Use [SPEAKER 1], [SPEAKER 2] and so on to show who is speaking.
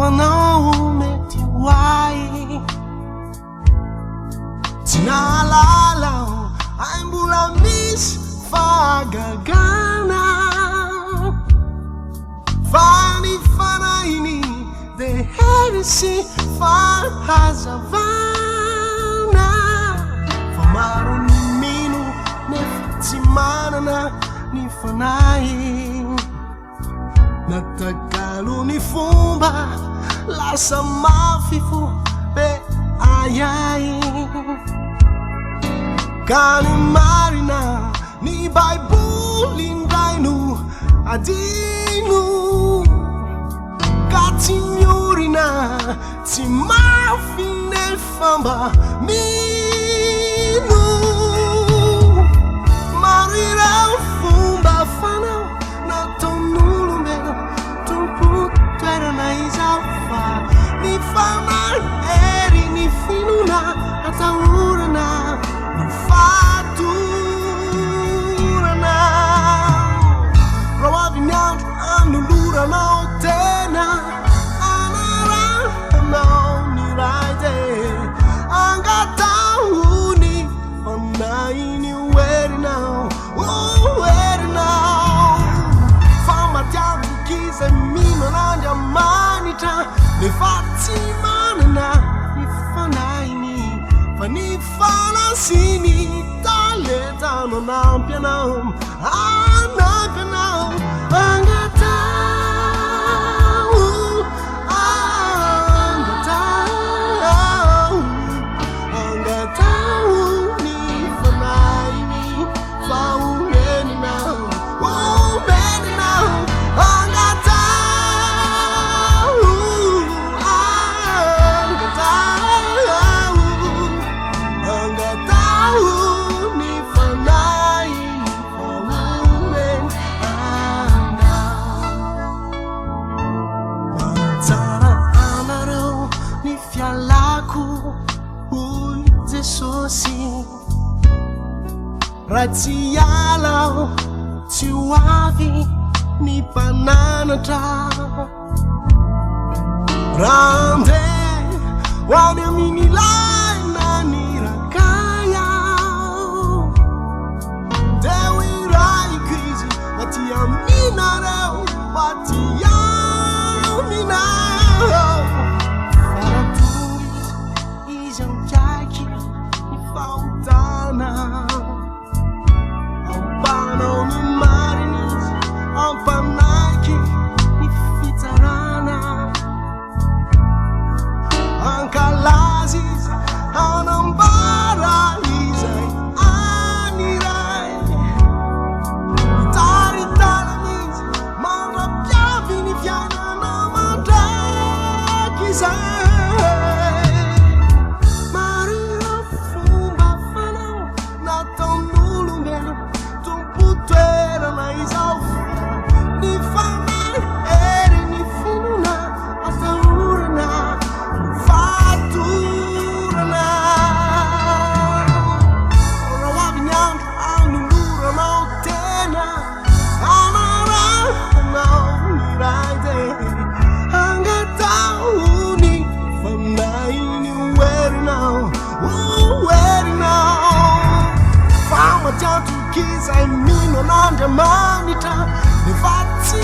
[SPEAKER 1] anao mety wai tsy nahalala ay mbola misy fahagagana fa ny fanahiny de hery sy fahazavana fa maro ny mino nefa tsy manana ny fanahy Natakalo ny fomba lasa mafy fo be ahiahy ka ny marina ny Baiboly indray no hadino ka tsy miorina tsy mafy nefa mba mino maro ireo fomba fanao nataon'olombelona tompon-toerana izao fa ny fanahy hery ny finona atahorana ny fatorana raha avy ny andro anoloranao tena anarahanao ny ray de Angataho ny Fanahiny Ho herinao fa matiavok'izay mino an'Andriamanitra nefa tsy manana ny fanahiny fa ny fanasiny talentanao anampy anao Angataho Angataho ny fanahiny fa homeninao Angataho Angataho ny fanahy fa homeninao tsara anareo ny fialako hoy Jesosy raha tsy hialao tsy ho avy ny mpananatra raha andeha ho any amin'ny laina ny rakayao deo iraiko izy aty aminareo aty aminao faratongy izy amikaiky ny fahotana ampanao ny marina izy ampanaiky ny fitsarana ankalazy izy anambara izay aniray taritana izy mandrapiavy ny fiainana mandraky izay maro ireo fomba fanao nataon'olombelona tompon-toerana izao ny fanahy hery ny finona atahorana ny fatorana raha avy ny andro anoloranao tena anarahanao ny ray de Angataho ny Fanahiny Ho herinao fa matiavok'izay mino an'Andriamanitra nefa tsy